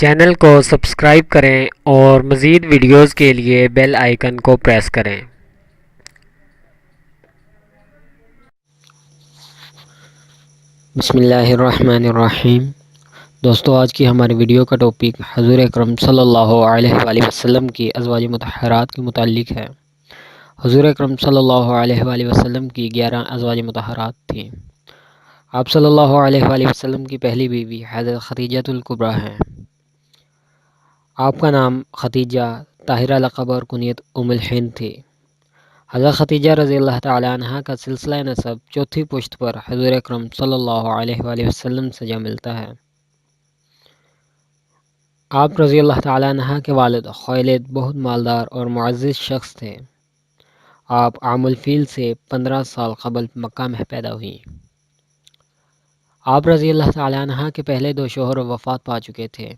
Channel کو subscribe کریں اور مزید ویڈیوز کے لیے بیل آئیکن کو پریس کریں۔ بسم اللہ الرحمن الرحیم۔ دوستو، آج کی ہماری ویڈیو کا ٹاپک حضور اکرم صلی اللہ علیہ وآلہ وسلم کی ازواج مطہرات کے متعلق ہے۔ حضور اکرم صلی اللہ علیہ وآلہ وسلم کی 11 ازواج مطہرات تھیں۔ آپ صلی اللہ علیہ وآلہ وسلم کی پہلی بیوی حضرت خدیجہ الکبریٰ ہیں۔ آپ کا نام خدیجہ طاہرہ لقب اور کنیت ام الہند تھی۔ حضرت خدیجہ رضی اللہ تعالی عنہا کا سلسلہ نسب چوتھی پشت پر حضور اکرم صلی اللہ علیہ وآلہ وسلم سے جا ملتا ہے۔ آپ رضی اللہ تعالی عنہا کے والد خویلد بہت مالدار اور معزز شخص تھے۔ آپ عام الفیل سے 15 سال قبل مکہ میں پیدا ہوئیں۔ آپ رضی اللہ تعالی عنہا کے پہلے 2 شوہر وفات پا چکے تھے۔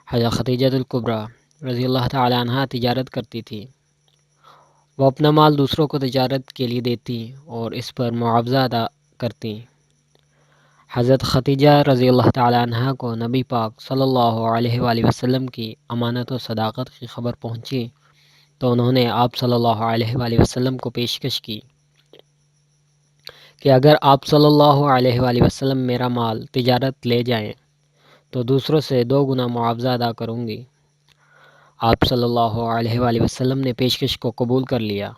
حضرت خدیجہ الکبریٰ رضی اللہ تعالی عنہا تجارت کرتی تھی۔ وہ اپنا مال دوسروں کو تجارت کے لیے دیتی اور اس پر معاوضہ ادا کرتی۔ حضرت خدیجہ رضی اللہ تعالی عنہا کو نبی پاک صلی اللہ علیہ وآلہ وسلم کی امانت و صداقت کی خبر پہنچی تو انہوں نے آپ صلی اللہ علیہ وآلہ وسلم کو پیشکش کی کہ اگر آپ صلی اللہ علیہ وآلہ وسلم میرا مال تجارت لے جائیں تو دوسروں سے 2 گنا معاوضہ ادا کروں گی۔ آپ صلی اللہ علیہ وآلہ وسلم نے پیشکش کو قبول کر لیا۔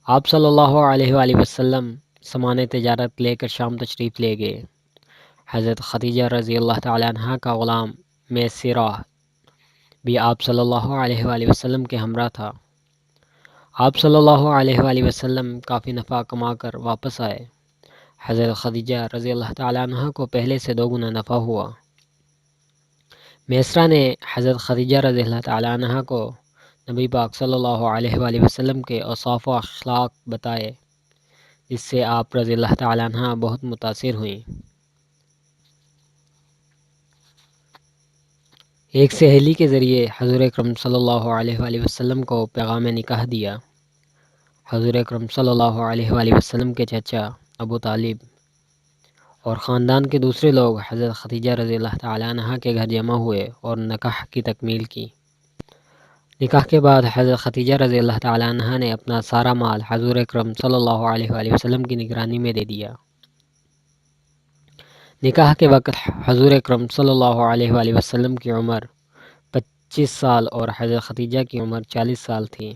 آپ صلی اللہ علیہ وآلہ وسلم سامان تجارت لے کر شام تشریف لے گئے۔ حضرت خدیجہ رضی اللہ تعالی عنہا کا غلام میسرہ بھی آپ صلی اللہ علیہ وآلہ وسلم کے ہمراہ تھا۔ آپ صلی اللہ علیہ وآلہ وسلم کافی نفع کما کر واپس آئے۔ حضرت خدیجہ رضی اللہ تعالی عنہا کو پہلے سے 2 گنا نفع ہوا۔ میسرہ نے حضرت خدیجہ رضی اللہ تعالی عنہا کو نبی پاک صلی اللہ علیہ وآلہ وسلم کے اوصاف و اخلاق بتائے، جس سے آپ رضی اللہ تعالی عنہا بہت متاثر ہوئیں۔ ایک سہیلی کے ذریعے حضور اکرم صلی اللہ علیہ وآلہ وسلم کو پیغام نکاح دیا۔ حضور اکرم صلی اللہ علیہ وآلہ وسلم کے چچا ابو طالب اور خاندان کے دوسرے لوگ حضرت خدیجہ رضی اللہ تعالی عنہا کے گھر جمع ہوئے اور نکاح کی تکمیل کی۔ نکاح کے بعد حضرت خدیجہ رضی اللہ تعالی عنہا نے اپنا سارا مال حضور اکرم صلی اللہ علیہ وآلہ وسلم کی نگرانی میں دے دیا۔ نکاح کے وقت حضور اکرم صلی اللہ علیہ وآلہ وسلم کی عمر 25 سال اور حضرت خدیجہ کی عمر 40 سال تھی۔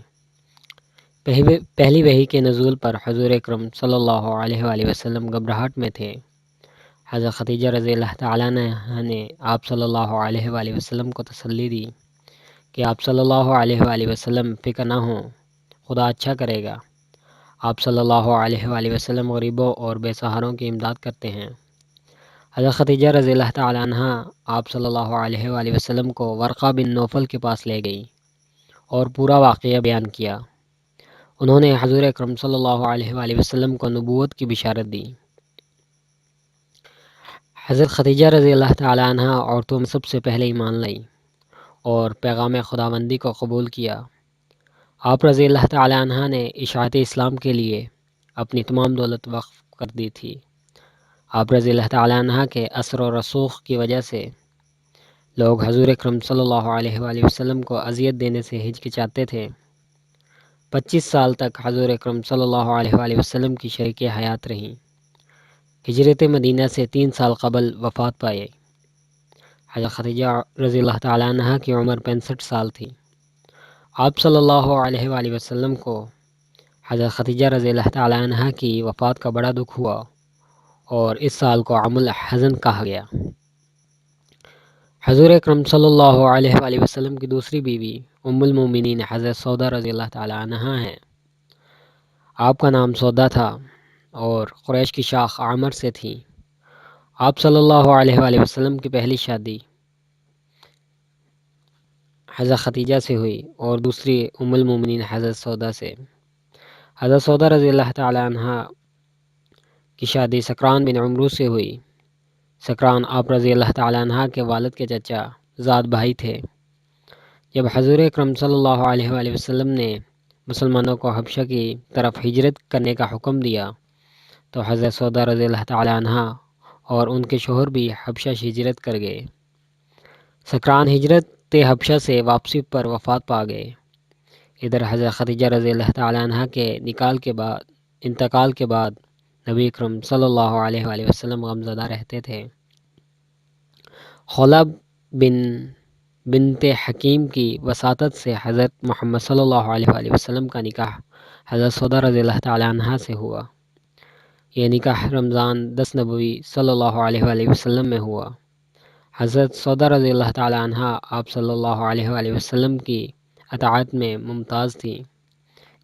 پہلی وحی کے نزول پر حضور اکرم صلی اللہ علیہ وآلہ وسلم گھبراہٹ میں تھے۔ حضرت خدیجہ رضی اللہ تعالی عنہا نے آپ صلی اللہ علیہ وآلہ وسلم کو تسلی دی کہ آپ صلی اللہ علیہ وآلہ وسلم فکر نہ ہوں، خدا اچھا کرے گا۔ آپ صلی اللہ علیہ وآلہ وسلم غریبوں اور بے سہاروں کی امداد کرتے ہیں۔ حضرت خدیجہ رضی اللہ تعالی عنہا آپ صلی اللہ علیہ وآلہ وسلم کو ورقہ بن نوفل کے پاس لے گئی اور پورا واقعہ بیان کیا۔ انہوں نے حضور اکرم صلی اللہ علیہ وآلہ وسلم کو نبوت کی بشارت دی۔ حضرت خدیجہ رضی اللہ تعالی عنہا عورتوں میں سب سے پہلے ایمان لائی اور پیغام خداوندی کو قبول کیا۔ آپ رضی اللہ تعالی عنہا نے اشاعت اسلام کے لیے اپنی تمام دولت وقف کر دی تھی۔ آپ رضی اللہ تعالی عنہا کے اثر و رسوخ کی وجہ سے لوگ حضور اکرم صلی اللہ علیہ وآلہ وسلم کو اذیت دینے سے ہچکچاتے تھے۔ 25 سال تک حضور اکرم صلی اللہ علیہ وآلہ وسلم کی شریک حیات رہیں۔ ہجرت مدینہ سے 3 سال قبل وفات پائے۔ حضرت خدیجہ رضی اللہ تعالی عنہا کی عمر 65 سال تھی۔ آپ صلی اللہ علیہ وآلہ وسلم کو حضرت خدیجہ رضی اللہ تعالی عنہا کی وفات کا بڑا دکھ ہوا اور اس سال کو عام الحزن کہا گیا۔ حضور اکرم صلی اللہ علیہ وآلہ وسلم کی دوسری بیوی ام المومنین حضرت سودا رضی اللہ تعالی عنہا ہیں۔ آپ کا نام سودا تھا اور قریش کی شاخ عامر سے تھی۔ آپ صلی اللہ علیہ وآلہ وسلم کی پہلی شادی حضرت خدیجہ سے ہوئی اور دوسری ام المومنین حضرت سودا سے۔ حضرت سودا رضی اللہ تعالی عنہا کی شادی سکران بن عمرو سے ہوئی۔ سکران آپ رضی اللہ تعالی عنہا کے والد کے چچا زاد بھائی تھے۔ جب حضور اکرم صلی اللہ علیہ وآلہ وسلم نے مسلمانوں کو حبشہ کی طرف ہجرت کرنے کا حکم دیا تو حضرت سودا رضی اللہ تعالی عنہا اور ان کے شوہر بھی حبشہ ہجرت کر گئے۔ سکران ہجرت حبشہ سے واپسی پر وفات پا گئے۔ ادھر حضرت خدیجہ رضی اللہ تعالیٰ عنہ کے انتقال کے بعد نبی اکرم صلی اللہ علیہ وآلہ وسلم غمزدہ رہتے تھے۔ خولہ بنت حکیم کی وساطت سے حضرت محمد صلی اللہ علیہ وآلہ وسلم کا نکاح حضرت سودہ رضی اللہ تعالیٰ عنہ سے ہوا۔ یہ نکاح رمضان 10 نبوی صلی اللہ علیہ وآلہ وسلم میں ہوا۔ حضرت سودہ رضی اللہ تعالیٰ عنہ آپ صلی اللہ علیہ وآلہ وسلم کی اطاعت میں ممتاز تھی،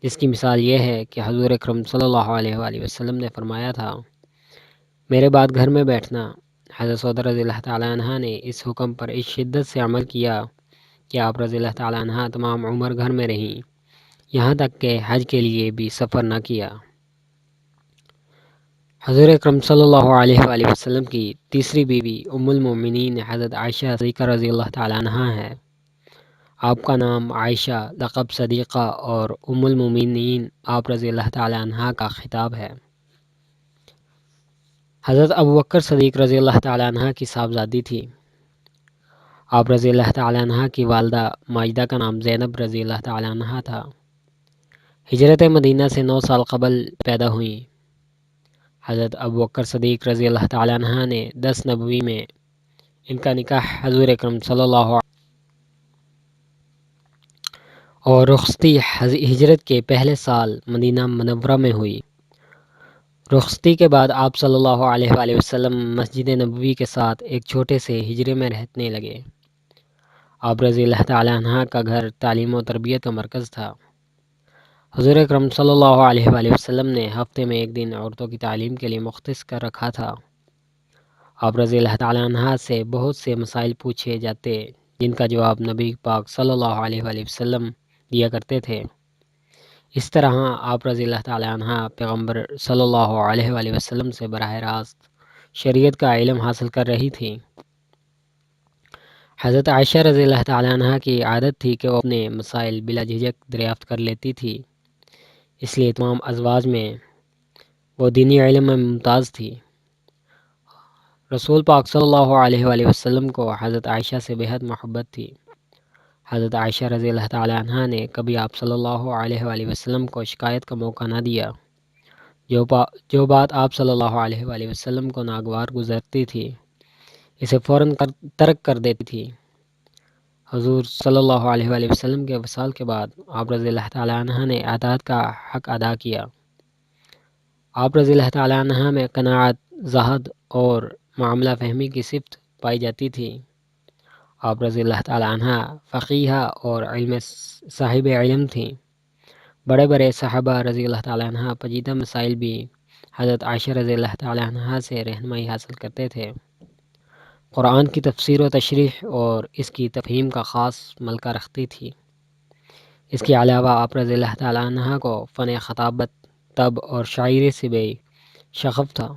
جس کی مثال یہ ہے کہ حضور اکرم صلی اللہ علیہ وآلہ وسلم نے فرمایا تھا، میرے بعد گھر میں بیٹھنا۔ حضرت سودہ رضی اللہ تعالیٰ عنہ نے اس حکم پر اس شدت سے عمل کیا کہ آپ رضی اللہ تعالیٰ عنہ تمام عمر گھر میں رہیں، یہاں تک کہ حج کے لیے بھی سفر نہ کیا۔ حضور اکرم صلی اللہ علیہ وآلہ وسلم کی تیسری بیوی ام المومنین حضرت عائشہ صدیقہ رضی اللہ تعالیٰ عنہ ہے۔ آپ کا نام عائشہ، لقب صدیقہ اور ام المومنین آپ رضی اللہ تعالیٰ عنہ کا خطاب ہے۔ حضرت ابوبکر صدیق رضی اللہ تعالیٰ عنہ کی صاحبزادی تھی۔ آپ رضی اللہ تعالیٰ عنہ کی والدہ ماجدہ کا نام زینب رضی اللہ تعالیٰ عنہ تھا۔ ہجرت مدینہ سے 9 سال قبل پیدا ہوئیں۔ حضرت ابوبکر صدیق رضی اللہ تعالیٰ عنہ نے 10 نبوی میں ان کا نکاح حضور اکرم صلی اللہ علیہ اور رخصتی ہجرت کے پہلے سال مدینہ منورہ میں ہوئی۔ رخصتی کے بعد آپ صلی اللہ علیہ وآلہ وسلم مسجد نبوی کے ساتھ ایک چھوٹے سے حجرے میں رہنے لگے۔ آپ رضی اللہ تعالیٰ عنہ کا گھر تعلیم و تربیت کا مرکز تھا۔ حضور اکرم صلی اللہ علیہ وآلہ وسلم نے ہفتے میں ایک دن عورتوں کی تعلیم کے لیے مختص کر رکھا تھا۔ آپ رضی اللہ تعالیٰ عنہ سے بہت سے مسائل پوچھے جاتے جن کا جواب نبی پاک صلی اللہ علیہ وآلہ وسلم دیا کرتے تھے۔ اس طرح آپ رضی اللہ تعالیٰ عنہ پیغمبر صلی اللہ علیہ وآلہ وسلم سے براہ راست شریعت کا علم حاصل کر رہی تھی۔ حضرت عائشہ رضی اللہ تعالیٰ عنہ کی عادت تھی کہ وہ اپنے مسائل بلا جھجک دریافت کر لیتی تھی، اس لیے تمام ازواج میں وہ دینی علم میں ممتاز تھی۔ رسول پاک صلی اللہ علیہ وآلہ وسلم کو حضرت عائشہ سے بہت محبت تھی۔ حضرت عائشہ رضی اللہ تعالیٰ عنہ نے کبھی آپ صلی اللہ علیہ وآلہ وسلم کو شکایت کا موقع نہ دیا۔ جو بات آپ صلی اللہ علیہ وآلہ وسلم کو ناگوار گزرتی تھی، اسے فوراً ترک کر دیتی تھی۔ حضور صلی اللہ علیہ وآلہ وسلم کے وصال کے بعد آپ رضی اللہ تعالیٰ عنہ نے اطاعت کا حق ادا کیا۔ آپ رضی اللہ تعالیٰ عنہ میں قناعت، زہد اور معاملہ فہمی کی صفت پائی جاتی تھی۔ آپ رضی اللہ تعالیٰ عنہ فقیہ اور صاحب علم تھیں۔ بڑے بڑے صحابہ رضی اللہ تعالیٰ عنہ پیچیدہ مسائل بھی حضرت عائشہ رضی اللہ تعالیٰ عنہ سے رہنمائی حاصل کرتے تھے۔ قرآن کی تفسیر و تشریح اور اس کی تفہیم کا خاص ملکہ رکھتی تھی۔ اس کے علاوہ آپ رضی اللہ تعالیٰ عنہ کو فن خطابت، طب اور شاعری سے بھی شغف تھا۔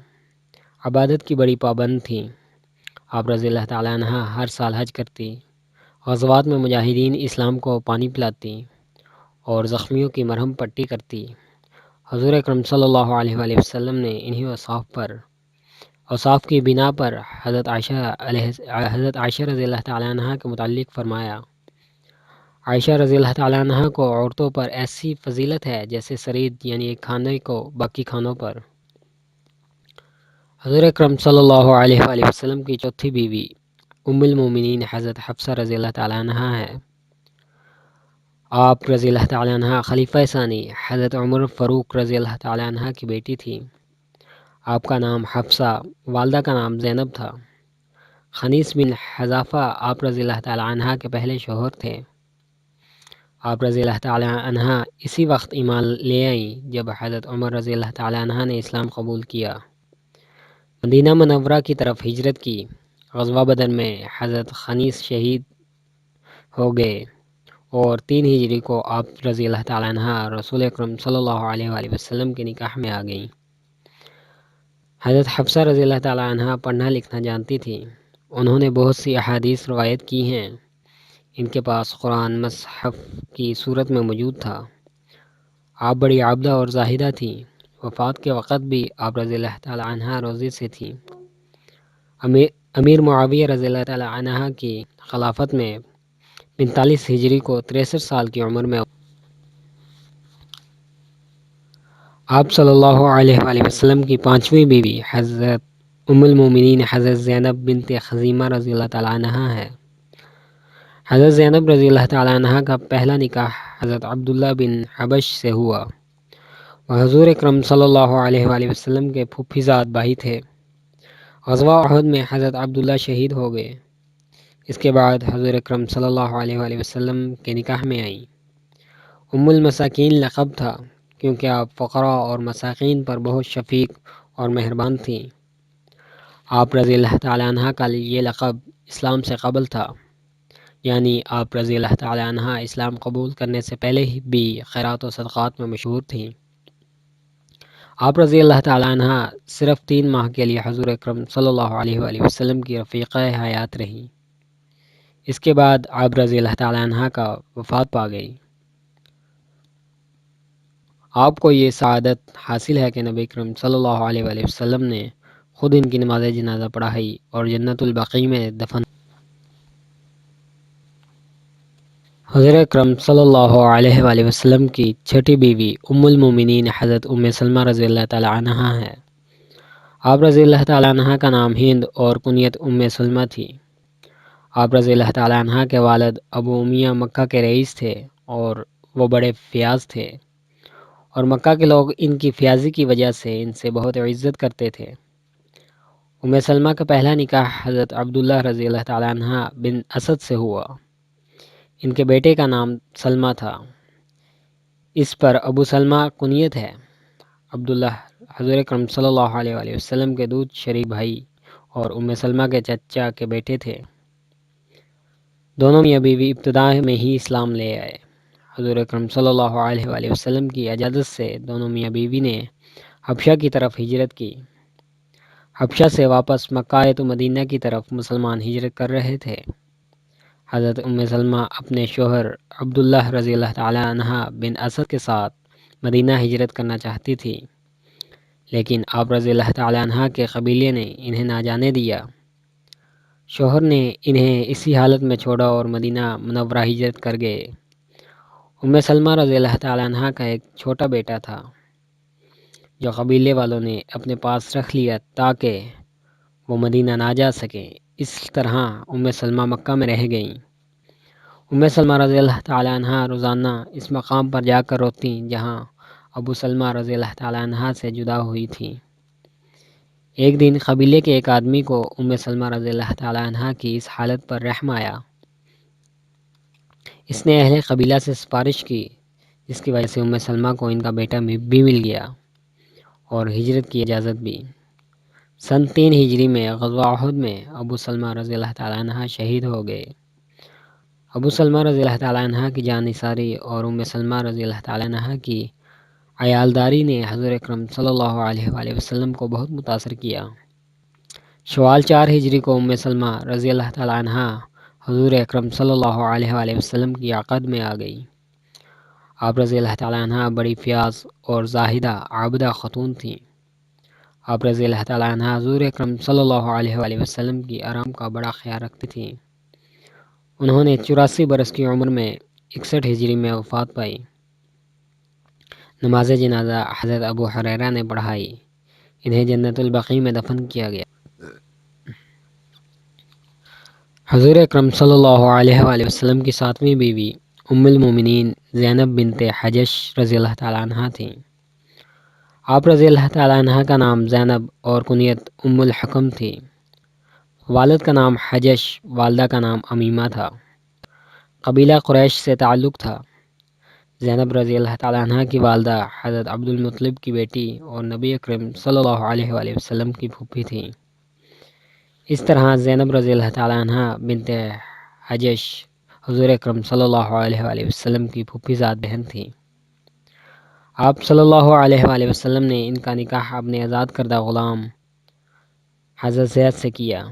عبادت کی بڑی پابند تھیں۔ آپ رضی اللہ تعالیٰ عنہ ہر سال حج کرتی، غزوات میں مجاہدین اسلام کو پانی پلاتی اور زخمیوں کی مرہم پٹی کرتی۔ حضور اکرم صلی اللہ علیہ وآلہ وسلم نے انہی اوصاف کی بنا پر حضرت عائشہ رضی اللہ تعالیٰ عنہ کے متعلق فرمایا، عائشہ رضی اللہ تعالیٰ عنہ کو عورتوں پر ایسی فضیلت ہے جیسے سرید یعنی ایک کھانے کو باقی کھانوں پر۔ حضور اکرم صلی اللہ علیہ وآلہ وسلم کی چوتھی بیوی ام المومنین حضرت حفصہ رضی اللہ تعالیٰ عنہ ہے۔ آپ رضی اللہ تعالیٰ عنہ خلیفہ ثانی حضرت عمر فاروق رضی اللہ تعالیٰ عنہ کی بیٹی تھی۔ آپ کا نام حفصہ، والدہ کا نام زینب تھا۔ خنیس بن حذافہ آپ رضی اللہ تعالیٰ عنہ کے پہلے شوہر تھے۔ آپ رضی اللہ تعالیٰ عنہ اسی وقت ایمان لے آئیں جب حضرت عمر رضی اللہ تعالیٰ عنہ نے اسلام قبول کیا۔ مدینہ منورہ کی طرف ہجرت کی۔ غزوہ بدر میں حضرت خنیس شہید ہو گئے اور 3 ہجری کو آپ رضی اللہ تعالیٰ عنہ رسول اکرم صلی اللہ علیہ وآلہ وسلم کے نکاح میں آ گئیں۔ حضرت حفصہ رضی اللہ تعالیٰ عنہ پڑھنا لکھنا جانتی تھی۔ انہوں نے بہت سی احادیث روایت کی ہیں۔ ان کے پاس قرآن مصحف کی صورت میں موجود تھا۔ آپ بڑی عابدہ اور زاہدہ تھیں۔ وفات کے وقت بھی آپ رضی اللہ تعالیٰ عنہ روزے سے تھیں۔ امیر معاویہ رضی اللہ تعالی عنہ کی خلافت میں 45 ہجری کو 63 سال کی عمر میں آپ صلی اللہ علیہ وآلہ وسلم کی پانچویں بیوی حضرت ام المومنین حضرت زینب بنت خزیمہ رضی اللہ تعالی عنہ ہے۔ حضرت زینب رضی اللہ تعالی عنہ کا پہلا نکاح حضرت عبداللہ بن حبش سے ہوا۔ وہ حضور اکرم صلی اللہ علیہ وآلہ وسلم کے پھوپھی زاد بھائی تھے۔ غزوہ احد میں حضرت عبداللہ شہید ہو گئے۔ اس کے بعد حضور اکرم صلی اللہ علیہ وآلہ وسلم کے نکاح میں آئیں۔ ام المساکین لقب تھا کیونکہ آپ فقراء اور مساکین پر بہت شفیق اور مہربان تھیں۔ آپ رضی اللہ تعالی عنہ کا یہ لقب اسلام سے قبل تھا، یعنی آپ رضی اللہ تعالی عنہ اسلام قبول کرنے سے پہلے ہی بھی خیرات و صدقات میں مشہور تھیں۔ آپ رضی اللہ تعالی عنہ صرف 3 ماہ کے لیے حضور اکرم صلی اللہ علیہ وآلہ وسلم کی رفیقہ حیات رہیں۔ اس کے بعد آپ رضی اللہ تعالی عنہ کا وفات پا گئی۔ آپ کو یہ سعادت حاصل ہے کہ نبی اکرم صلی اللہ علیہ وآلہ وسلم نے خود ان کی نماز جنازہ پڑھائی اور جنت البقیع میں دفن۔ حضور اکرم صلی اللہ علیہ وآلہ وسلم کی چھٹی بیوی ام المومنین حضرت ام سلمہ رضی اللہ تعالی عنہا ہے۔ آپ رضی اللہ تعالی عنہ کا نام ہند اور کنیت ام سلمہ تھی۔ آپ رضی اللہ تعالی عنہ کے والد ابو امیہ مکہ کے رئیس تھے اور وہ بڑے فیاض تھے، اور مکہ کے لوگ ان کی فیاضی کی وجہ سے ان سے بہت عزت کرتے تھے۔ ام سلمہ کا پہلا نکاح حضرت عبداللہ رضی اللہ تعالی عنہ بن اسد سے ہوا۔ ان کے بیٹے کا نام سلمہ تھا۔ اس پر ابو سلمہ کنیت ہے۔ عبداللہ حضور اکرم صلی اللہ علیہ وآلہ وسلم کے دودھ شریک بھائی اور ام سلمہ کے چچا کے بیٹے تھے۔ دونوں میاں بیوی ابتدا میں ہی اسلام لے آئے۔ حضور اکرم صلی اللہ علیہ وآلہ وسلم کی اجازت سے دونوں میاں بیوی نے حبشہ کی طرف ہجرت کی۔ حبشہ سے واپس مکہ تو مدینہ کی طرف مسلمان ہجرت کر رہے تھے۔ حضرت ام سلمہ اپنے شوہر عبداللہ رضی اللہ تعالی عنہ بن اسد کے ساتھ مدینہ ہجرت کرنا چاہتی تھی، لیکن آپ رضی اللہ تعالی عنہ کے قبیلے نے انہیں نہ جانے دیا۔ شوہر نے انہیں اسی حالت میں چھوڑا اور مدینہ منورہ ہجرت کر گئے۔ ام سلمہ رضی اللہ تعالی عنہ کا ایک چھوٹا بیٹا تھا جو قبیلے والوں نے اپنے پاس رکھ لیا تاکہ وہ مدینہ نہ جا سکیں۔ اس طرح ام سلمہ مکہ میں رہ گئیں۔ ام سلمہ رضی اللہ تعالی عنہ روزانہ اس مقام پر جا کر روتیں جہاں ابو سلمہ رضی اللہ تعالی عنہ سے جدا ہوئی تھیں۔ ایک دن قبیلے کے ایک آدمی کو ام سلمہ رضی اللہ تعالی عنہ کی اس حالت پر رحم آیا۔ اس نے اہل قبیلہ سے سفارش کی، جس کی وجہ سے ام سلمہ کو ان کا بیٹا بھی مل گیا اور ہجرت کی اجازت بھی۔ سن 3 ہجری میں غزوہ احد میں ابو سلمہ رضی اللہ تعالی عنہ شہید ہو گئے۔ ابو سلمہ رضی اللہ تعالی عنہ کی جان نثاری اور ام سلمہ رضی اللہ تعالی عنہ کی عیالداری نے حضور اکرم صلی اللہ علیہ وآلہ وسلم کو بہت متاثر کیا۔ شوال 4 ہجری کو ام سلمہ رضی اللہ تعالی عنہ حضور اکرم صلی اللہ علیہ وآلہ وسلم کی عقد میں آ گئی۔ آپ رضی اللہ تعالی عنہ بڑی فیاض اور زاہدہ عابدہ خاتون تھیں۔ آپ رضی اللہ تعالی عنہ حضور اکرم صلی اللہ علیہ وآلہ وسلم کی آرام کا بڑا خیال رکھتی تھیں۔ انہوں نے 84 برس کی عمر میں 61 ہجری میں وفات پائی۔ نماز جنازہ حضرت ابو ہریرہ نے پڑھائی۔ انہیں جنت البقیع میں دفن کیا گیا۔ حضور اکرم صلی اللہ علیہ وآلہ وسلم کی 7ویں بیوی ام المومنین زینب بنت حجش رضی اللہ تعالی عنہ تھیں۔ آپ رضی اللہ تعالی عنہ کا نام زینب اور کنیت ام الحکم تھی۔ والد کا نام حجش، والدہ کا نام امیمہ تھا۔ قبیلہ قریش سے تعلق تھا۔ زینب رضی اللہ تعالی عنہ کی والدہ حضرت عبد المطلب کی بیٹی اور نبی اکرم صلی اللہ علیہ وآلہ وسلم کی پھوپھی تھیں۔ اس طرح زینب رضی اللہ تعالی عنہ بنت حجش حضور اکرم صلی اللہ علیہ وآلہ وسلم کی پھوپھی زاد بہن تھیں۔ آپ صلی اللہ علیہ وآلہ وسلم نے ان کا نکاح اپنے آزاد کردہ غلام حضرت زید سے کیا۔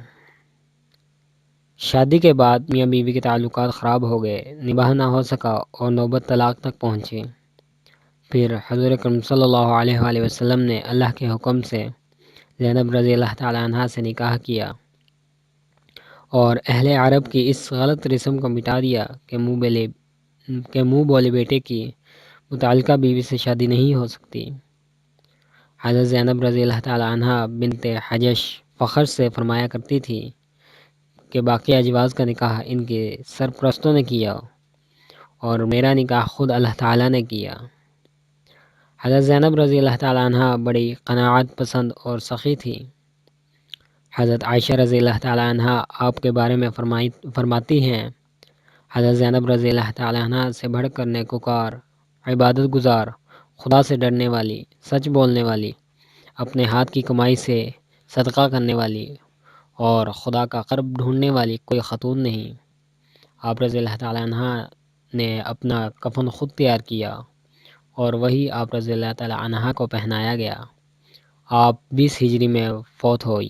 شادی کے بعد میاں بیوی کے تعلقات خراب ہو گئے، نباہ نہ ہو سکا اور نوبت طلاق تک پہنچی۔ پھر حضور اکرم صلی اللہ علیہ وآلہ وسلم نے اللہ کے حکم سے زینب رضی اللہ تعالی عنہ سے نکاح کیا۔ اور اہل عرب کی اس غلط رسم کو مٹا دیا کہ منہ بولے بیٹے کی متعلقہ بیوی سے شادی نہیں ہو سکتی۔ حضرت زینب رضی اللہ تعالی عنہ بنت حجش فخر سے فرمایا کرتی تھی کہ باقی ازواج کا نکاح ان کے سرپرستوں نے کیا اور میرا نکاح خود اللہ تعالی نے کیا۔ حضرت زینب رضی اللہ تعالی عنہ بڑی قناعت پسند اور سخی تھی۔ حضرت عائشہ رضی اللہ تعالی عنہ آپ کے بارے میں فرماتی ہیں، حضرت زینب رضی اللہ تعالی عنہ سے بڑھ کر نیکوکار، عبادت گزار، خدا سے ڈرنے والی، سچ بولنے والی، اپنے ہاتھ کی کمائی سے صدقہ کرنے والی اور خدا کا قرب ڈھونڈنے والی کوئی خاتون نہیں۔ آپ رضی اللہ تعالی عنہ نے اپنا کفن خود تیار کیا اور وہی آپ رضی اللہ تعالی عنہ کو پہنایا گیا۔ آپ 20 ہجری میں فوت ہوئی۔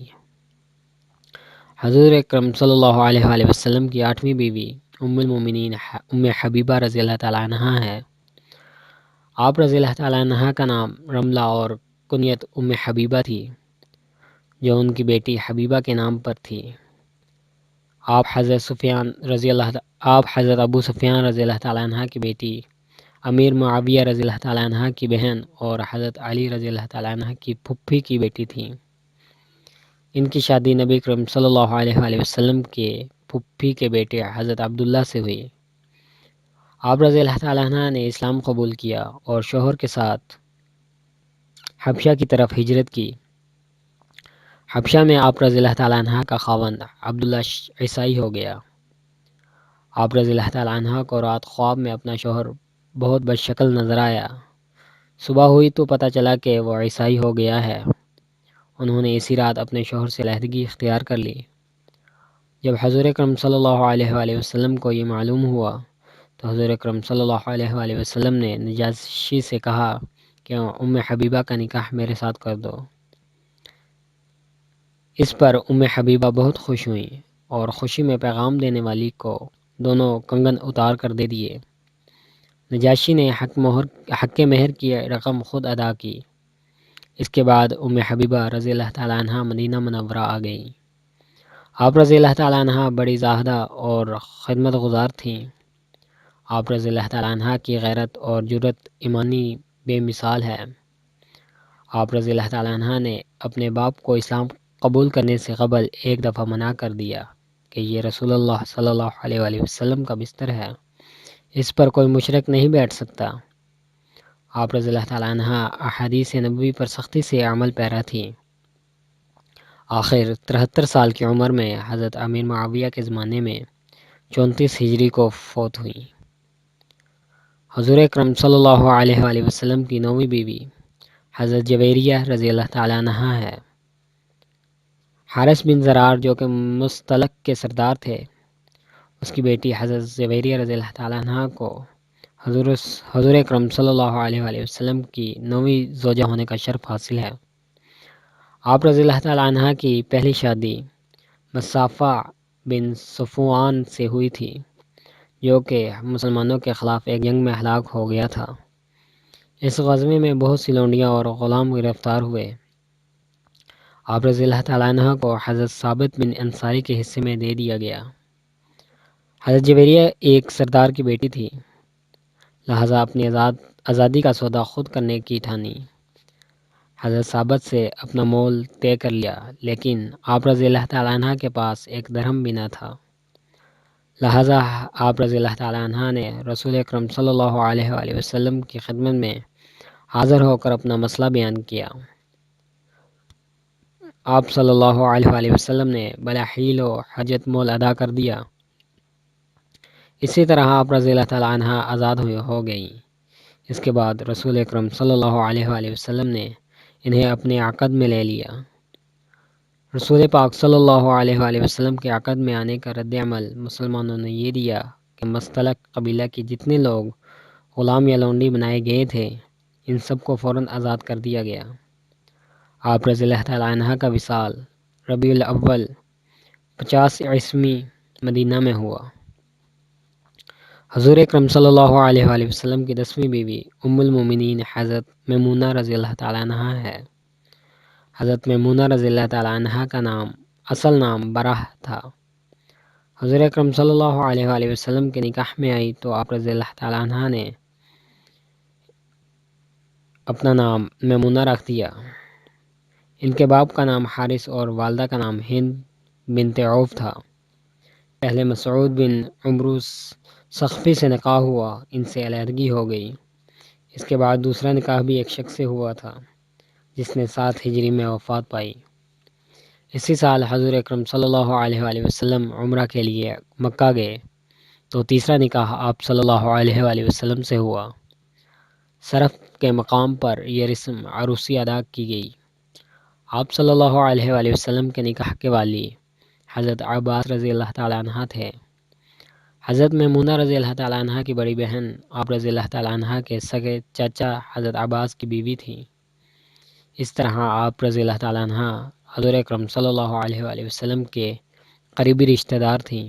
حضور اکرم صلی اللہ علیہ وآلہ وسلم کی 8ویں بیوی ام المومنین ام حبیبہ رضی اللہ تعالی عنہ ہے۔ آپ رضی اللہ تعالی عنہ کا نام رملہ اور کنیت ام حبیبہ تھی، جو ان کی بیٹی حبیبہ کے نام پر تھی۔ آپ حضرت ابو سفیان رضی اللہ تعالی عنہ کی بیٹی، امیر معاویہ رضی اللہ تعالی عنہ کی بہن اور حضرت علی رضی اللہ تعالی عنہ کی پھپھی کی بیٹی تھیں۔ ان کی شادی نبی کریم صلی اللہ علیہ وآلہ وسلم کے پھپھی کے بیٹے حضرت عبداللہ سے ہوئی۔ آپ رضی اللہ تعالی عنہ نے اسلام قبول کیا اور شوہر کے ساتھ حبشہ کی طرف ہجرت کی۔ حبشہ میں آپ رضی اللہ تعالی عنہ کا خاوند عبداللہ عیسائی ہو گیا۔ آپ رضی اللہ تعالی عنہ کو رات خواب میں اپنا شوہر بہت بد شکل نظر آیا۔ صبح ہوئی تو پتہ چلا کہ وہ عیسائی ہو گیا ہے۔ انہوں نے اسی رات اپنے شوہر سے علیحدگی اختیار کر لی۔ جب حضور اکرم صلی اللہ علیہ وآلہ وسلم کو یہ معلوم ہوا تو حضور اکرم صلی اللہ علیہ وآلہ وسلم نے نجاشی سے کہا کہ ام حبیبہ کا نکاح میرے ساتھ کر دو۔ اس پر ام حبیبہ بہت خوش ہوئیں اور خوشی میں پیغام دینے والی کو دونوں کنگن اتار کر دے دیے۔ نجاشی نے حق مہر کی رقم خود ادا کی۔ اس کے بعد ام حبیبہ رضی اللہ تعالی عنہ مدینہ منورہ آ گئیں۔ آپ رضی اللہ تعالی عنہ بڑی زاہدہ اور خدمت گزار تھیں۔ آپ رضی اللہ تعالی عنہ کی غیرت اور جرأت ایمانی بے مثال ہے۔ آپ رضی اللہ تعالی عنہ نے اپنے باپ کو اسلام قبول کرنے سے قبل ایک دفعہ منع کر دیا کہ یہ رسول اللہ صلی اللہ علیہ وآلہ وسلم کا بستر ہے، اس پر کوئی مشرک نہیں بیٹھ سکتا۔ آپ رضی اللہ تعالی عنہ احادیث نبوی پر سختی سے عمل پیرا تھی۔ آخر 73 سال کی عمر میں حضرت امیر معاویہ کے زمانے میں 34 ہجری کو فوت ہوئی۔ حضور اکرم صلی اللہ علیہ وآلہ وسلم کی 9ویں بیوی حضرت جویریہ رضی اللہ تعالی عنہ ہے۔ حارث بن زرار جو کہ مستلق کے سردار تھے، اس کی بیٹی حضرت جویریہ رضی اللہ تعالی عنہ کو حضور اکرم صلی اللہ علیہ وآلہ وسلم کی 9ویں زوجہ ہونے کا شرف حاصل ہے۔ آپ رضی اللہ تعالی عنہ کی پہلی شادی مصافہ بن صفوان سے ہوئی تھی، جو کہ مسلمانوں کے خلاف ایک جنگ میں ہلاک ہو گیا تھا۔ اس غزوے میں بہت سی لونڈیاں اور غلام گرفتار ہوئے۔ آپ رضی اللہ تعالی عنہ کو حضرت ثابت بن انصاری کے حصے میں دے دیا گیا۔ حضرت جویریہ ایک سردار کی بیٹی تھی، لہذا اپنی آزادی کا سودا خود کرنے کی ٹھانی۔ حضرت ثابت سے اپنا مول طے کر لیا، لیکن آپ رضی اللہ تعالی عنہ کے پاس ایک درہم بھی نہ تھا، لہذا آپ رضی اللہ تعالی عنہ نے رسول اکرم صلی اللہ علیہ وآلہ وسلم کی خدمت میں حاضر ہو کر اپنا مسئلہ بیان کیا۔ آپ صلی اللہ علیہ وآلہ وسلم نے بلا حیل و حاجت مول ادا کر دیا۔ اسی طرح آپ رضی اللہ تعالی عنہ آزاد ہو گئیں۔ اس کے بعد رسول اکرم صلی اللہ علیہ وآلہ وسلم نے انہیں اپنے عقد میں لے لیا۔ رسول پاک صلی اللہ علیہ وآلہ وسلم کے عقد میں آنے کا رد عمل مسلمانوں نے یہ دیا کہ مستلق قبیلہ کے جتنے لوگ غلام یا لونڈی بنائے گئے تھے، ان سب کو فوراً آزاد کر دیا گیا۔ آپ رضی اللہ تعالی عنہ کا وصال ربیع الاول 50 عیسوی مدینہ میں ہوا۔ حضور اکرم صلی اللہ علیہ وآلہ وسلم کی 10ویں بیوی ام المومنین حضرت میمونہ رضی اللہ تعالی عنہ ہے۔ حضرت میمونہ رضی اللہ تعالی عنہ کا اصل نام برہ تھا۔ حضور اکرم صلی اللہ علیہ وآلہ وسلم کے نکاح میں آئی تو آپ رضی اللہ تعالیٰ عنہ نے اپنا نام میمونہ رکھ دیا۔ ان کے باپ کا نام حارث اور والدہ کا نام ہند بنت عوف تھا۔ پہلے مسعود بن عمرو سقفی سے نکاح ہوا، ان سے علیحدگی ہو گئی۔ اس کے بعد دوسرا نکاح بھی ایک شخص سے ہوا تھا جس نے 7 ہجری میں وفات پائی۔ اسی سال حضور اکرم صلی اللہ علیہ وآلہ وسلم عمرہ کے لیے مکہ گئے تو تیسرا نکاح آپ صلی اللہ علیہ وآلہ وسلم سے ہوا۔ صرف کے مقام پر یہ رسم عروسی ادا کی گئی۔ آپ صلی اللہ علیہ وآلہ وسلم کے نکاح کے والی حضرت عباس رضی اللہ تعالیٰ عنہ تھے۔ حضرت میمونہ رضی اللہ تعالیٰ عنہ کی بڑی بہن آپ رضی اللہ تعالیٰ عنہ کے سگے چچا حضرت عباس کی بیوی تھی۔ اس طرح آپ رضی اللہ تعالیٰ عنہ حضور اکرم صلی اللہ علیہ وآلہ وسلم کے قریبی رشتہ دار تھیں۔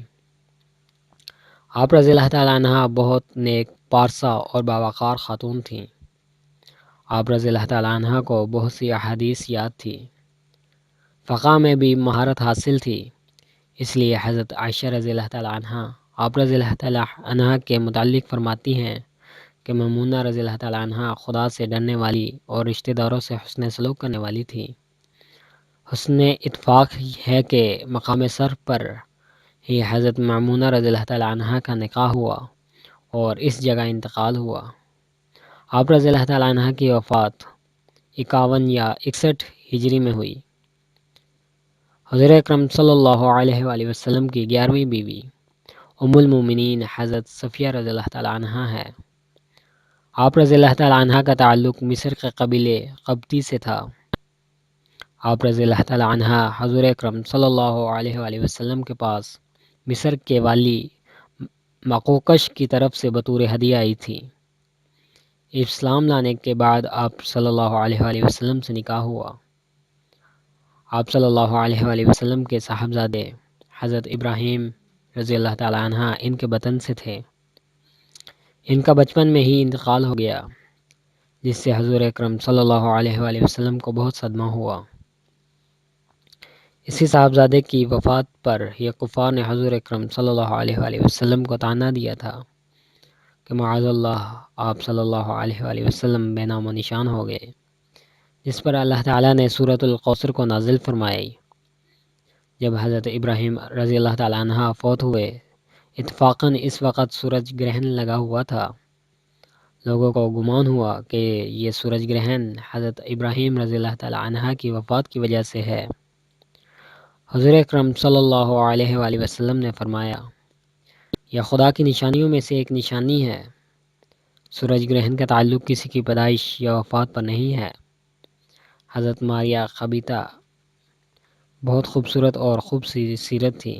آپ رضی اللہ تعالیٰ عنہ بہت نیک، پارسا اور باوقار خاتون تھیں۔ آپ رضی اللہ تعالیٰ عنہ کو بہت سی احادیث یاد تھی۔ فقہ میں بھی مہارت حاصل تھی۔ اس لیے حضرت عائشہ رضی اللہ تعالیٰ عنہ آپ رضی اللہ تعالیٰ عنہ کے متعلق فرماتی ہیں کہ میمونہ رضی اللہ تعالیٰ عنہ خدا سے ڈرنے والی اور رشتہ داروں سے حسن سلوک کرنے والی تھی۔ حسن اتفاق ہے کہ مقام صرف پر ہی حضرت میمونہ رضی اللہ تعالیٰ عنہ کا نکاح ہوا اور اس جگہ انتقال ہوا۔ آپ رضی اللہ تعالیٰ عنہ کی وفات 51 یا 61 ہجری میں ہوئی۔ حضور اکرم صلی اللہ علیہ وآلہ وسلم کی 11ویں بیوی ام المومنین حضرت صفیہ رضی اللہ تعالیٰ عنہ ہے۔ آپ رضی اللہ تعالیٰ عنہ کا تعلق مصر کے قبیلے قبطی سے تھا۔ آپ رضی اللہ تعالیٰ عنہ حضور اکرم صلی اللہ علیہ وآلہ وسلم کے پاس مصر کے والی مقوقش کی طرف سے بطور ہدیہ آئی تھی۔ اسلام لانے کے بعد آپ صلی اللہ علیہ وآلہ وسلم سے نکاح ہوا۔ آپ صلی اللہ علیہ وآلہ وسلم کے صاحبزادے حضرت ابراہیم رضی اللہ تعالیٰ عنہ ان کے بطن سے تھے۔ ان کا بچپن میں ہی انتقال ہو گیا، جس سے حضور اکرم صلی اللہ علیہ وآلہ وسلم کو بہت صدمہ ہوا۔ اسی صاحبزادے کی وفات پر یہ کفار نے حضور اکرم صلی اللہ علیہ وآلہ وسلم کو طعنہ دیا تھا کہ معاذ اللہ آپ صلی اللہ علیہ وآلہ وسلم بے نام و نشان ہو گئے، جس پر اللہ تعالیٰ نے سورۃ الکوثر کو نازل فرمائی۔ جب حضرت ابراہیم رضی اللہ تعالیٰ عنہ فوت ہوئے، اتفاقاً اس وقت سورج گرہن لگا ہوا تھا۔ لوگوں کو گمان ہوا کہ یہ سورج گرہن حضرت ابراہیم رضی اللہ تعالیٰ عنہ کی وفات کی وجہ سے ہے۔ حضور اکرم صلی اللہ علیہ وآلہ وسلم نے فرمایا، یہ خدا کی نشانیوں میں سے ایک نشانی ہے۔ سورج گرہن کا تعلق کسی کی پیدائش یا وفات پر نہیں ہے۔ حضرت ماریہ قبیطہ بہت خوبصورت اور خوب سیرت تھی۔